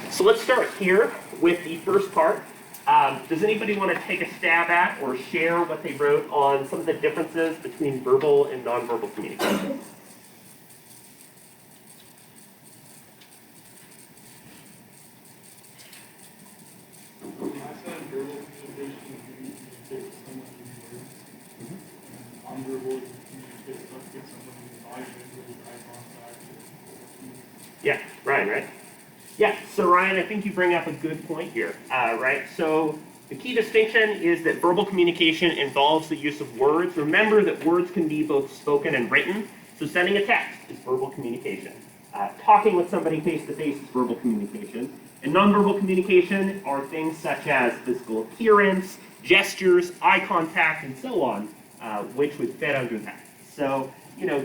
So let's start here with the first part. Does anybody want to take a stab at or share what they wrote on some of the differences between verbal and nonverbal communication? Yeah, Ryan, right? Yeah, so Ryan, I think you bring up a good point here, right? So the key distinction is that verbal communication involves the use of words. Remember that words can be both spoken and written. So sending a text is verbal communication. Talking with somebody face-to-face is verbal communication. And nonverbal communication are things such as physical appearance, gestures, eye contact, and so on, which would fit under that. So,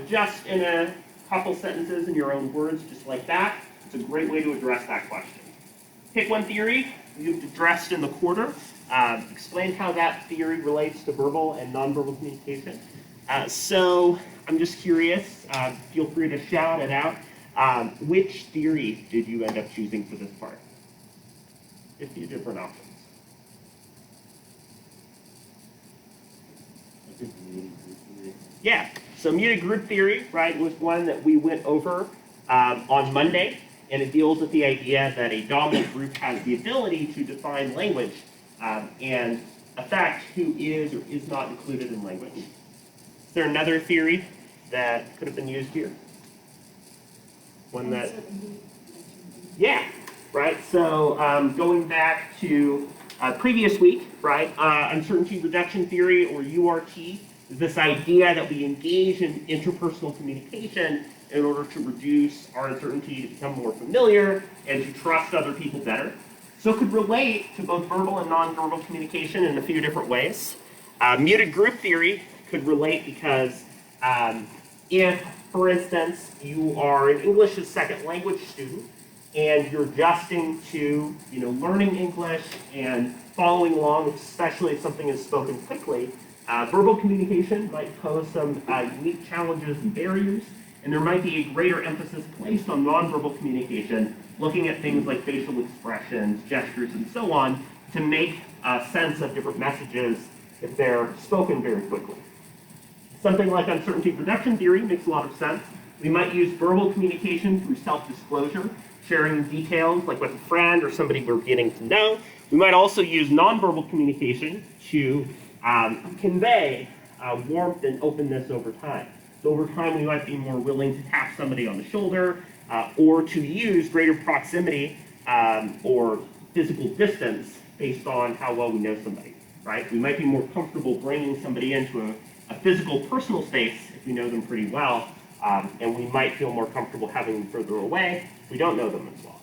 just in a couple sentences in your own words, just like that, it's a great way to address that question. Pick one theory you've addressed in the quarter. Explain how that theory relates to verbal and nonverbal communication. So I'm just curious, feel free to shout it out. Which theory did you end up choosing for this part? A few different options. Yeah, so muted group theory, right, was one that we went over on Monday, and it deals with the idea that a dominant group has the ability to define language and affect who is or is not included in language. Is there another theory that could have been used here? One that, yeah, right, so going back to previous week, right, uncertainty reduction theory, or URT, is this idea that we engage in interpersonal communication in order to reduce our uncertainty, to become more familiar, and to trust other people better. So it could relate to both verbal and nonverbal communication in a few different ways. Muted group theory could relate because if, for instance, you are an English as second language student and you're adjusting to learning English and following along, especially if something is spoken quickly, verbal communication might pose some unique challenges and barriers, and there might be a greater emphasis placed on nonverbal communication, looking at things like facial expressions, gestures, and so on, to make sense of different messages if they're spoken very quickly. Something like uncertainty reduction theory makes a lot of sense. We might use verbal communication through self-disclosure, sharing details like with a friend or somebody we're getting to know. We might also use nonverbal communication to convey warmth and openness over time. So over time, we might be more willing to tap somebody on the shoulder or to use greater proximity or physical distance based on how well we know somebody, right? We might be more comfortable bringing somebody into a physical, personal space if we know them pretty well, and we might feel more comfortable having them further away if we don't know them as well.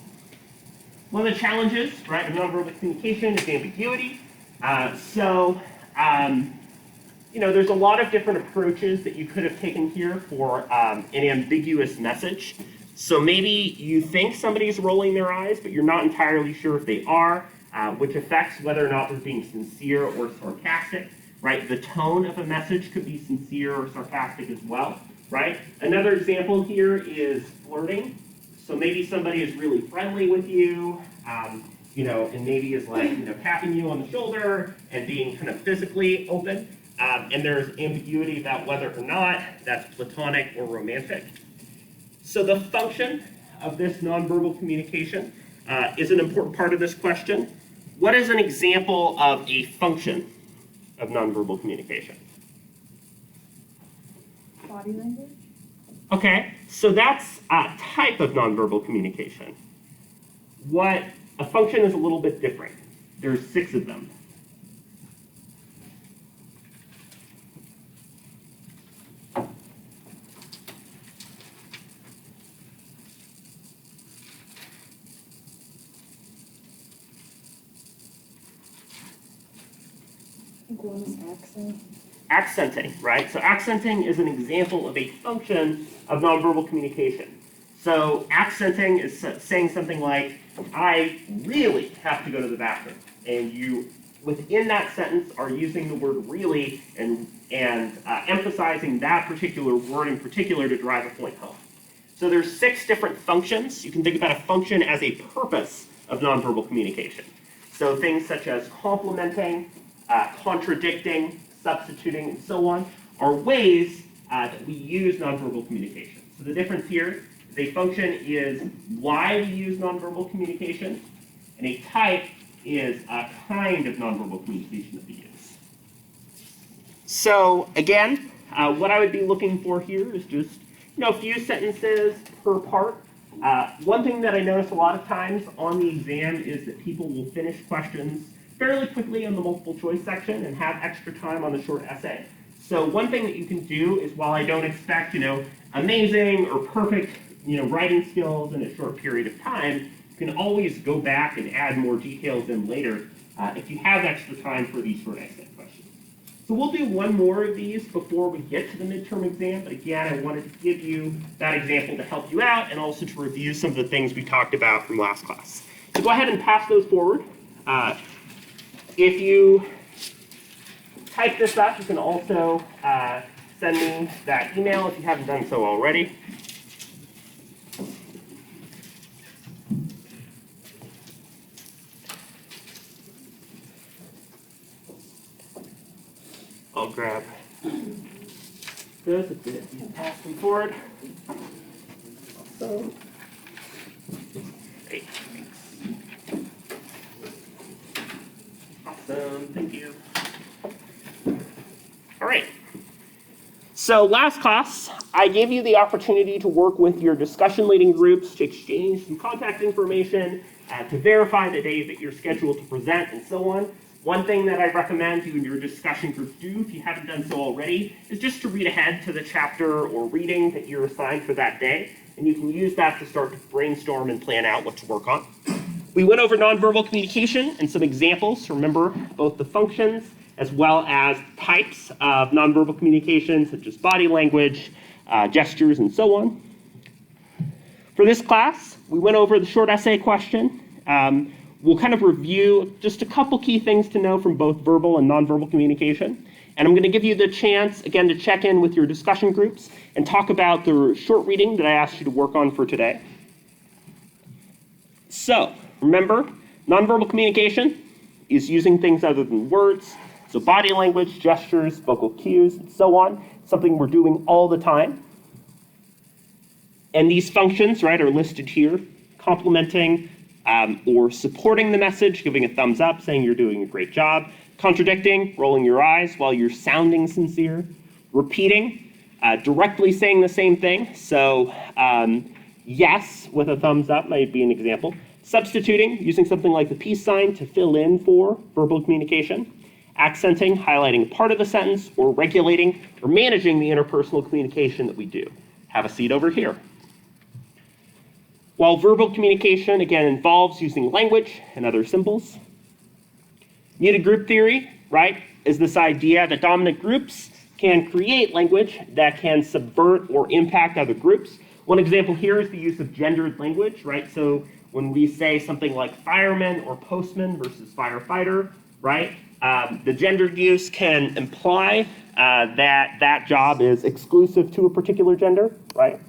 One of the challenges, right, of nonverbal communication is ambiguity. There's a lot of different approaches that you could have taken here for an ambiguous message. So maybe you think somebody's rolling their eyes, but you're not entirely sure if they are, which affects whether or not they're being sincere or sarcastic, right? The tone of a message could be sincere or sarcastic as well, right? Another example here is flirting. So maybe somebody is really friendly with you, and maybe is like, tapping you on the shoulder and being kind of physically open. And there's ambiguity about whether or not that's platonic or romantic. So the function of this nonverbal communication is an important part of this question. What is an example of a function of nonverbal communication? Body language. Okay, so that's a type of nonverbal communication. What a function is a little bit different. There's 6 of them. One is accent. Accenting, right? So accenting is an example of a function of nonverbal communication. So accenting is saying something like, I really have to go to the bathroom. And you, within that sentence, are using the word really and emphasizing that particular word in particular to drive a point home. So there's 6 different functions. You can think about a function as a purpose of nonverbal communication. So things such as complimenting, contradicting, substituting, and so on are ways that we use nonverbal communication. So the difference here is a function is why we use nonverbal communication, and a type is a kind of nonverbal communication that we use. So again, what I would be looking for here is just a few sentences per part. One thing that I notice a lot of times on the exam is that people will finish questions fairly quickly in the multiple choice section and have extra time on the short essay. So one thing that you can do is, while I don't expect, amazing or perfect, writing skills in a short period of time, you can always go back and add more details in later if you have extra time for these short essay questions. So we'll do one more of these before we get to the midterm exam, but again, I wanted to give you that example to help you out and also to review some of the things we talked about from last class. So go ahead and pass those forward. If you type this up, you can also send me that email if you haven't done so already. I'll grab those if you pass them forward. Awesome. Great, thanks. Awesome, thank you. All right. So last class, I gave you the opportunity to work with your discussion leading groups to exchange some contact information, to verify the day that you're scheduled to present, and so on. One thing that I recommend you and your discussion group do, if you haven't done so already, is just to read ahead to the chapter or reading that you're assigned for that day, and you can use that to start to brainstorm and plan out what to work on. We went over nonverbal communication and some examples. Remember both the functions as well as types of nonverbal communication, such as body language, gestures, and so on. For this class, we went over the short essay question. We'll kind of review just a couple key things to know from both verbal and nonverbal communication. And I'm going to give you the chance, again, to check in with your discussion groups and talk about the short reading that I asked you to work on for today. So, remember, nonverbal communication is using things other than words. So body language, gestures, vocal cues, and so on, something we're doing all the time. And these functions, right, are listed here: complimenting or supporting the message, giving a thumbs up, saying you're doing a great job; contradicting, rolling your eyes while you're sounding sincere; repeating, directly saying the same thing. So yes with a thumbs up might be an example. Substituting, using something like the peace sign to fill in for verbal communication. Accenting, highlighting part of the sentence, or regulating or managing the interpersonal communication that we do. Have a seat over here. While verbal communication, again, involves using language and other symbols, needed group theory, right, is this idea that dominant groups can create language that can subvert or impact other groups. One example here is the use of gendered language, right? So when we say something like fireman or postman versus firefighter, right? The gendered use can imply that that job is exclusive to a particular gender, right?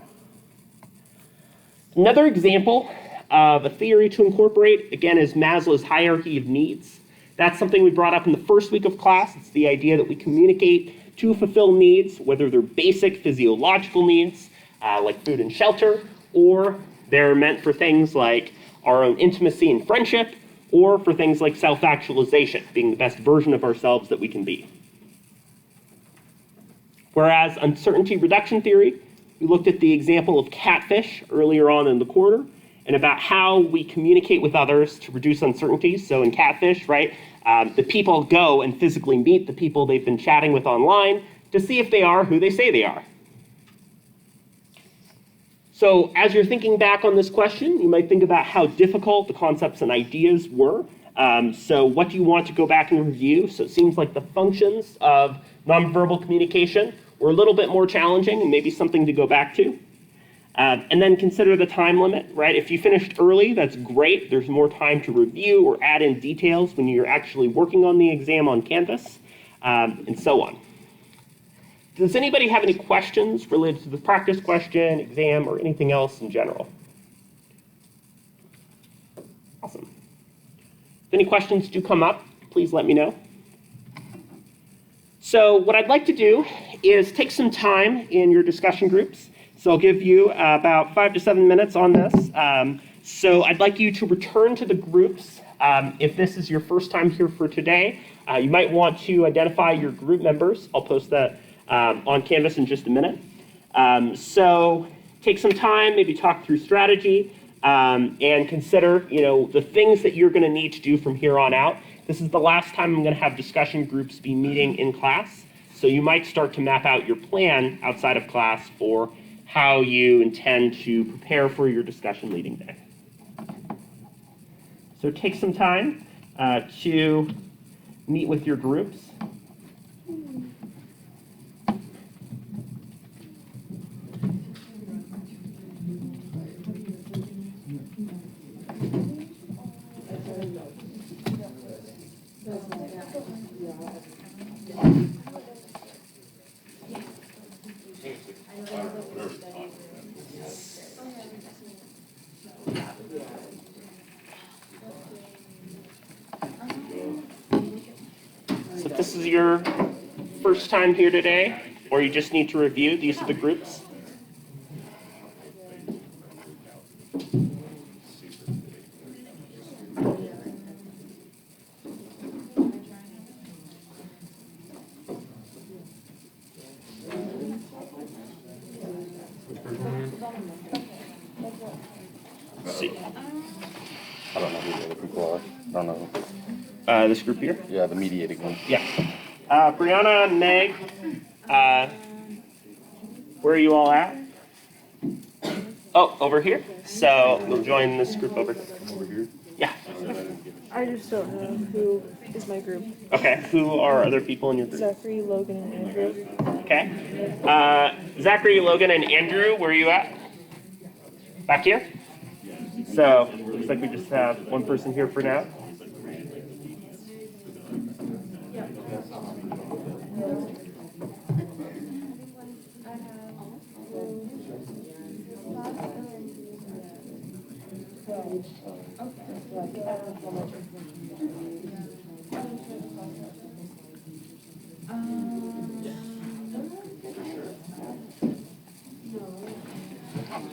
Another example of a theory to incorporate, again, is Maslow's hierarchy of needs. That's something we brought up in the first week of class. It's the idea that we communicate to fulfill needs, whether they're basic physiological needs, like food and shelter, or they're meant for things like our own intimacy and friendship, or for things like self-actualization, being the best version of ourselves that we can be. Whereas uncertainty reduction theory, we looked at the example of catfish earlier on in the quarter, and about how we communicate with others to reduce uncertainties. So in catfish, right, the people go and physically meet the people they've been chatting with online to see if they are who they say they are. So as you're thinking back on this question, you might think about how difficult the concepts and ideas were. So what do you want to go back and review? So it seems like the functions of nonverbal communication were a little bit more challenging and maybe something to go back to. And then consider the time limit, right? If you finished early, that's great. There's more time to review or add in details when you're actually working on the exam on Canvas, and so on. Does anybody have any questions related to the practice question, exam, or anything else in general? awesome. If any questions do come up, please let me know. So what I'd like to do is take some time in your discussion groups. So I'll give you about 5 to 7 minutes on this. So I'd like you to return to the groups. If this is your first time here for today, you might want to identify your group members. I'll post that on Canvas in just a minute. So take some time, maybe talk through strategy, and consider, the things that you're going to need to do from here on out. This is the last time I'm going to have discussion groups be meeting in class. So you might start to map out your plan outside of class for how you intend to prepare for your discussion leading day. So take some time to meet with your groups. So if this is your first time here today, or you just need to review, these are the groups. Let's see. I don't know who the other people are. I don't know. This group here? Yeah, the mediating one. Yeah. Brianna and Meg, where are you all at? Oh, over here? So you'll join this group over here. Over here? Yeah. I just don't know who is my group. Okay. Who are other people in your group? Zachary, Logan, and Andrew. Okay. Zachary, Logan, and Andrew, where are you at? Back here? So looks like we just have one person here for now.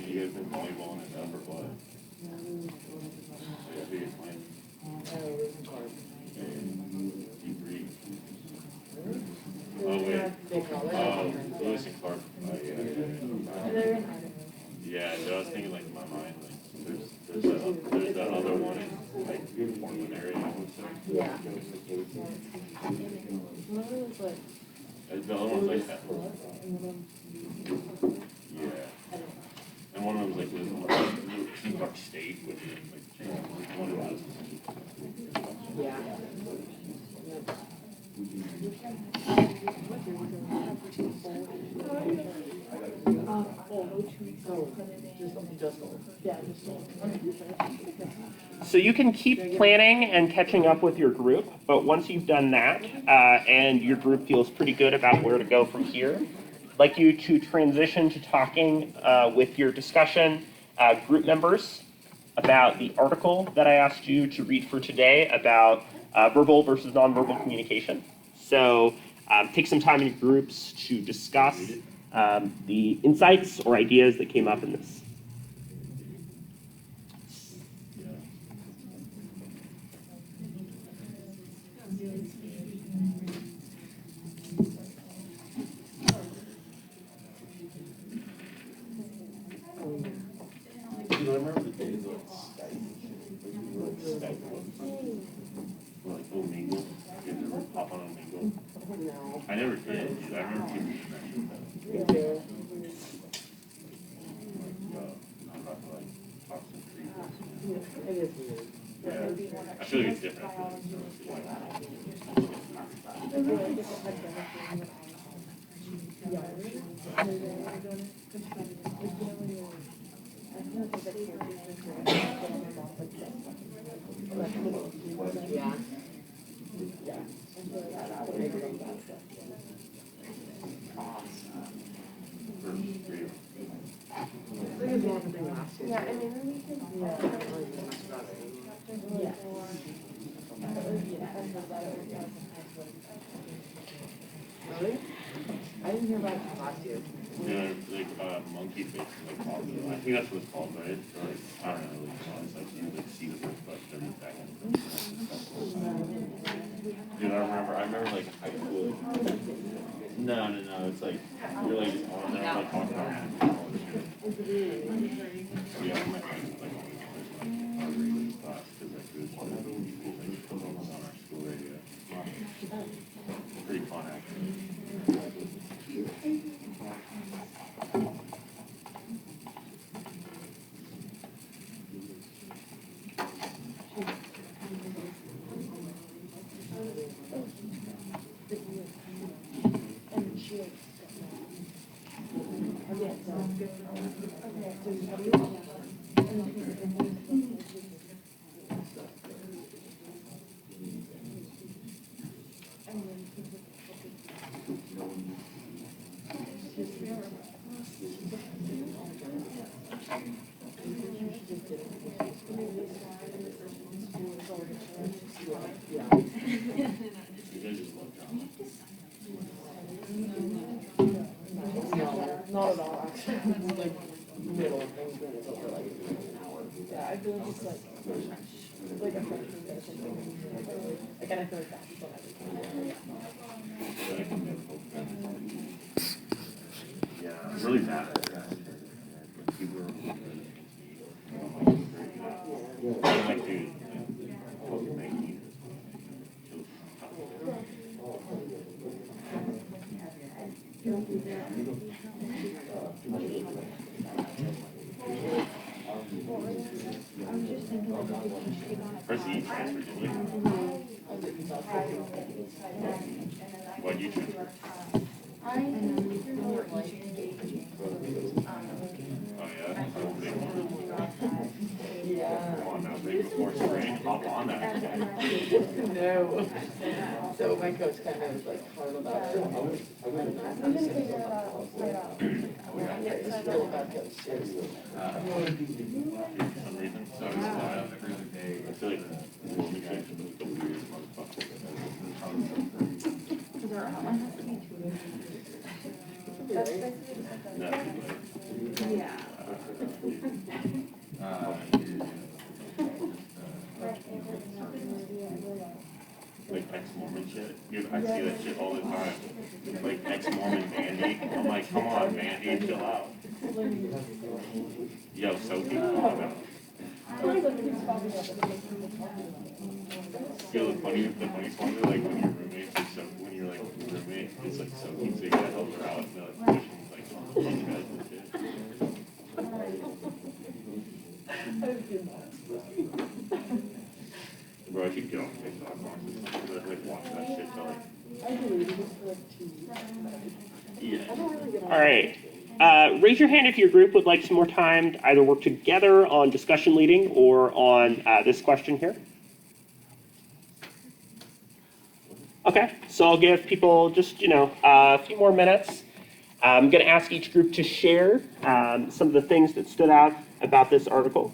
You guys been volleyballing it down for what? Oh, wait. Lewis and Clark. Oh, yeah. Yeah, so I was thinking, like, in my mind, like, there's that other one in, like, Portland area, I would say. Yeah. The other one's like that. Yeah. And one of them was like, New York State, which is like, one of those. Yeah. So you can keep planning and catching up with your group, but once you've done that and your group feels pretty good about where to go from here, I'd like you to transition to talking with your discussion group members about the article that I asked you to read for today about verbal versus nonverbal communication. So take some time in your groups to discuss the insights or ideas that came up in this. I remember the days of Skype, like Omegle. You ever pop on Omegle? No. I never did, dude. I remember people mentioning that. Me too. I'm about to like talk some trees. It is weird. Yeah. I feel like it's different. Yeah. Yeah, I mean, we can. Really? I didn't hear about it last year. Yeah, like monkey face, like called it. I think that's what it's called, right? Or like, I don't know, like it's like you like see the first butt, then the second. Dude, I remember like high school. No, it's like you're like on there like talking about all this shit. Yeah, my friends like always our radio class because like it was one of the people like put on our school radio. Pretty fun actually. You guys just love drama. No, not at all, actually. It's like middle of things when it's over like an hour. Yeah, I feel like it's like a freshman or something. Like, and I feel like that's what everything. But I can never hope that. Yeah, I'm really mad at that. When people are I'm like, dude, like, make me First, you transferred, didn't you? Why'd you transfer? Oh, yeah? I don't think one. Yeah. Come on now, big before spring, hop on that. No. So my coach kind of was like hard about it. I'm gonna figure it out. Yeah, it's a really bad coach, seriously. For some reason, so it's, I feel like the guy is the weirdest motherfucker. No, like ex-Mormon shit. Dude, I see that shit all the time. Like ex-Mormon Mandy. I'm like, come on, Mandy, chill out. Yo, Sophie, calm down. Yo, the funniest ones are like when your roommates are so, when you're like roommate, it's like Sophie, so you gotta help her out and they're like pushing like on you guys and shit. Bro, I should get on TikTok honestly. Like watch that shit till like yeah. All right. Raise your hand if your group would like some more time to either work together on discussion leading or on this question here. Okay, so I'll give people just, a few more minutes. I'm going to ask each group to share some of the things that stood out about this article.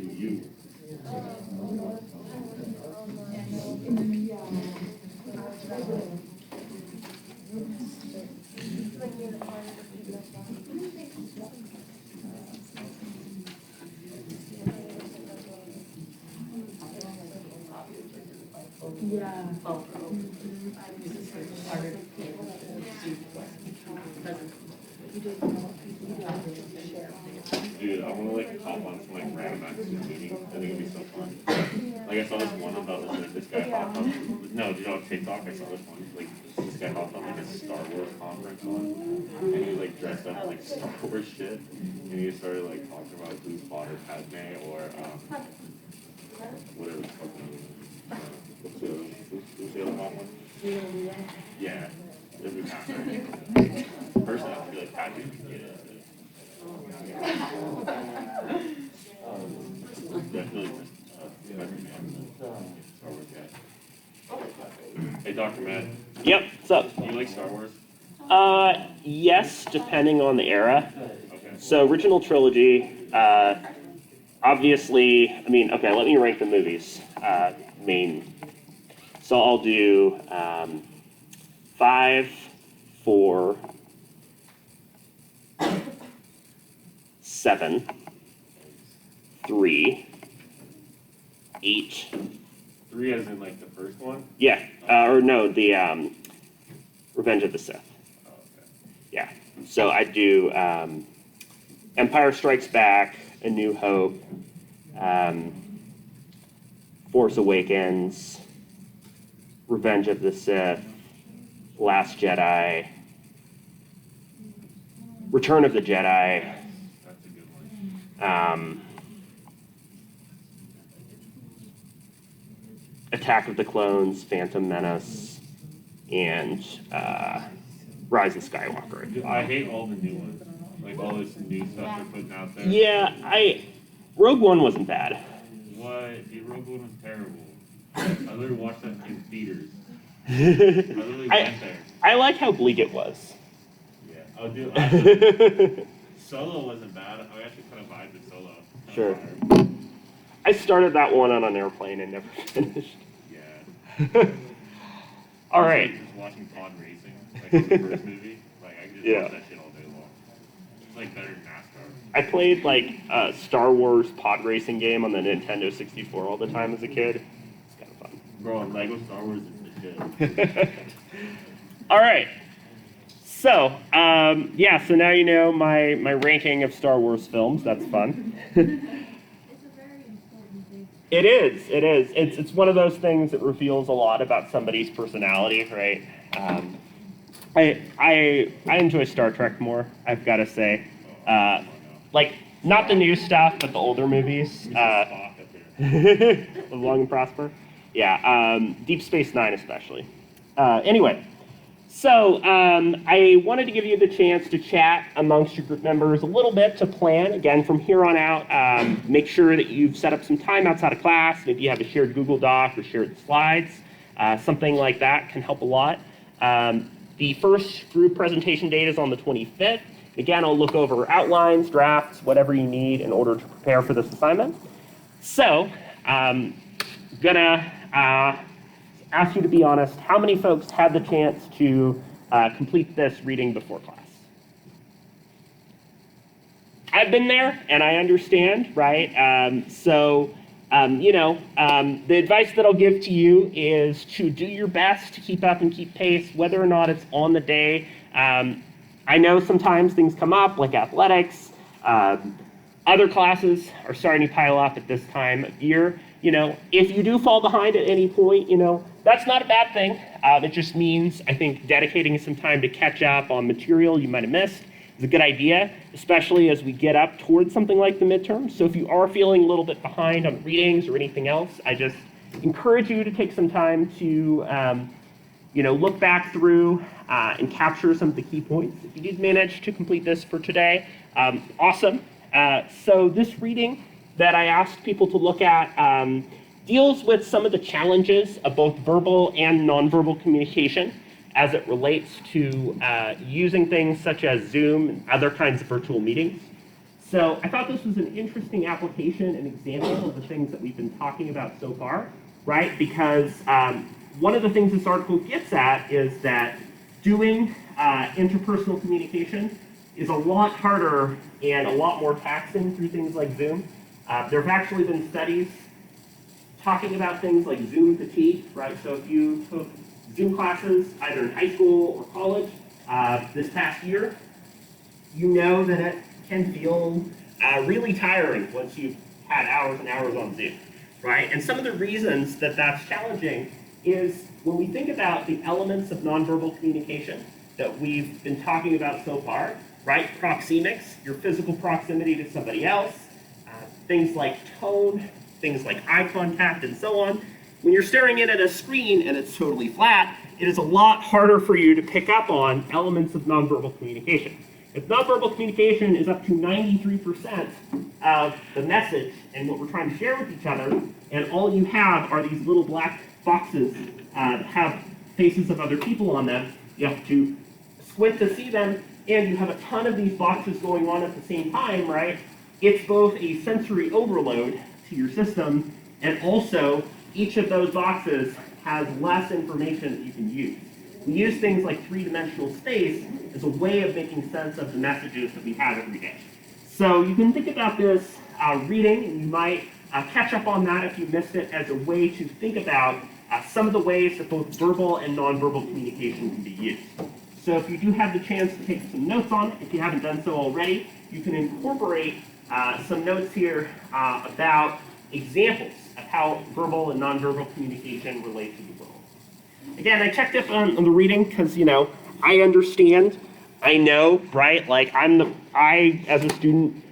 You. Yeah. Oh. Dude, I want to like hop on some like random active meetings. I think it'd be so fun. Like I saw this one about this guy hopped on. No, dude, on TikTok I saw this one. Like this guy hopped on like a Star Wars conference on, and he was like dressed up in like Star Wars shit, and he started like talking about who's father Padme or whatever fucking what's the other hot one? Yeah, it'd be Padme. Personally, I feel like Padme could get it. Definitely Star Wars guy. Hey, Dr. Matt. Yep, what's up? Do you like Star Wars? Yes, depending on the era. Okay. So original trilogy, obviously, I mean, okay, let me rank the movies. So I'll do 5, 4, 7, 3, 8. 3 as in like the first one? Yeah, or no, the Revenge of the Sith. Oh, okay. Yeah. So I do Empire Strikes Back, A New Hope, Force Awakens, Revenge of the Sith, Last Jedi, Return of the Jedi, That's a good one. Attack of the Clones, Phantom Menace, and Rise of Skywalker. Dude, I hate all the new ones. Like all this new stuff they're putting out there. Yeah, Rogue One wasn't bad. What? Dude, Rogue One was terrible. I literally watched that in theaters. I literally went there. I like how bleak it was. Yeah. Oh, dude. Solo wasn't bad. I actually kind of vibed with Solo. Sure. I started that one on an airplane and never finished. Yeah. All right. Just watching pod racing, like in the first movie. Like I could just Yeah. watch that shit all day long. It's like better than NASCAR. I played like a Star Wars pod racing game on the Nintendo 64 all the time as a kid. It's kind of fun. Bro, Lego Star Wars is the shit. All right. So, yeah, so now you know my ranking of Star Wars films. That's fun. It is. It's one of those things that reveals a lot about somebody's personality, right? I enjoy Star Trek more, I've got to say. Like, not the new stuff, but the older movies. Live Long and Prosper. Yeah, Deep Space Nine especially. Anyway, so I wanted to give you the chance to chat amongst your group members a little bit to plan. Again, from here on out, make sure that you've set up some time outside of class. Maybe you have a shared Google Doc or shared slides. Something like that can help a lot. The first group presentation date is on the 25th. Again, I'll look over outlines, drafts, whatever you need in order to prepare for this assignment. So, gonna ask you to be honest. How many folks had the chance to complete this reading before class? I've been there, and I understand, right? The advice that I'll give to you is to do your best to keep up and keep pace, whether or not it's on the day. I know sometimes things come up, like athletics. Other classes are starting to pile up at this time of year. If you do fall behind at any point, that's not a bad thing. It just means, I think, dedicating some time to catch up on material you might have missed is a good idea, especially as we get up towards something like the midterm. So if you are feeling a little bit behind on readings or anything else, I just encourage you to take some time to, look back through and capture some of the key points. If you did manage to complete this for today, awesome. So this reading that I asked people to look at deals with some of the challenges of both verbal and nonverbal communication as it relates to using things such as Zoom and other kinds of virtual meetings. So I thought this was an interesting application and example of the things that we've been talking about so far, right? Because one of the things this article gets at is that doing interpersonal communication is a lot harder and a lot more taxing through things like Zoom. There have actually been studies talking about things like Zoom fatigue, right? So if you took Zoom classes either in high school or college this past year, you know that it can feel really tiring once you've had hours and hours on Zoom, right? And some of the reasons that that's challenging is when we think about the elements of nonverbal communication that we've been talking about so far, right? Proxemics, your physical proximity to somebody else, things like tone, things like eye contact, and so on. When you're staring in at a screen and it's totally flat, it is a lot harder for you to pick up on elements of nonverbal communication. If nonverbal communication is up to 93% of the message and what we're trying to share with each other, and all you have are these little black boxes that have faces of other people on them, you have to squint to see them, and you have a ton of these boxes going on at the same time, right, it's both a sensory overload to your system, and also each of those boxes has less information that you can use. We use things like three-dimensional space as a way of making sense of the messages that we have every day. So you can think about this reading, and you might catch up on that if you missed it, as a way to think about some of the ways that both verbal and nonverbal communication can be used. So if you do have the chance to take some notes on it, if you haven't done so already, you can incorporate some notes here about examples of how verbal and nonverbal communication relate to the world. Again, I checked up on the reading because, I understand, I know, right? Like I, as a student,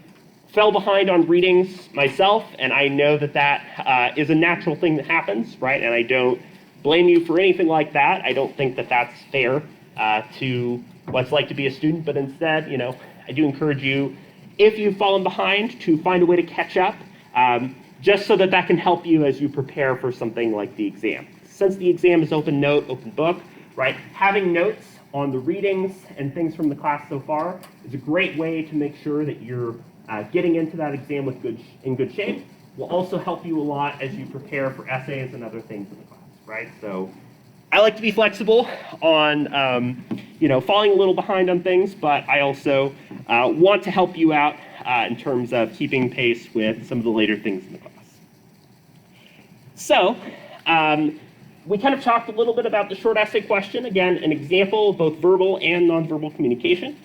fell behind on readings myself, and I know that is a natural thing that happens, right? And I don't blame you for anything like that. I don't think that that's fair to what it's like to be a student, but instead, I do encourage you, if you've fallen behind, to find a way to catch up, just so that can help you as you prepare for something like the exam. Since the exam is open note, open book, right, having notes on the readings and things from the class so far is a great way to make sure that you're getting into that exam in good shape. Will also help you a lot as you prepare for essays and other things in the class, right? So I like to be flexible on, falling a little behind on things, but I also want to help you out in terms of keeping pace with some of the later things in the class. So, we kind of talked a little bit about the short essay question. Again, an example of both verbal and nonverbal communication.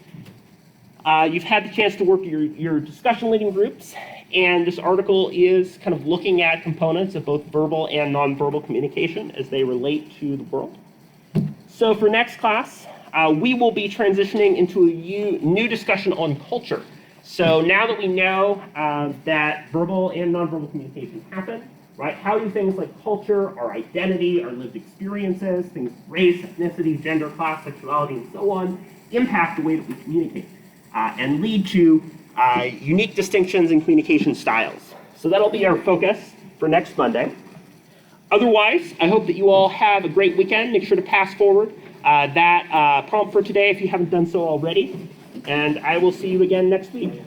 You've had the chance to work your discussion leading groups, and this article is kind of looking at components of both verbal and nonverbal communication as they relate to the world. So for next class, we will be transitioning into a new discussion on culture. So now that we know that verbal and nonverbal communication happen, right? How do things like culture, our identity, our lived experiences, things like race, ethnicity, gender, class, sexuality, and so on, impact the way that we communicate and lead to unique distinctions in communication styles. So that'll be our focus for next Monday. Otherwise, I hope that you all have a great weekend. Make sure to pass forward that prompt for today if you haven't done so already. And I will see you again next week.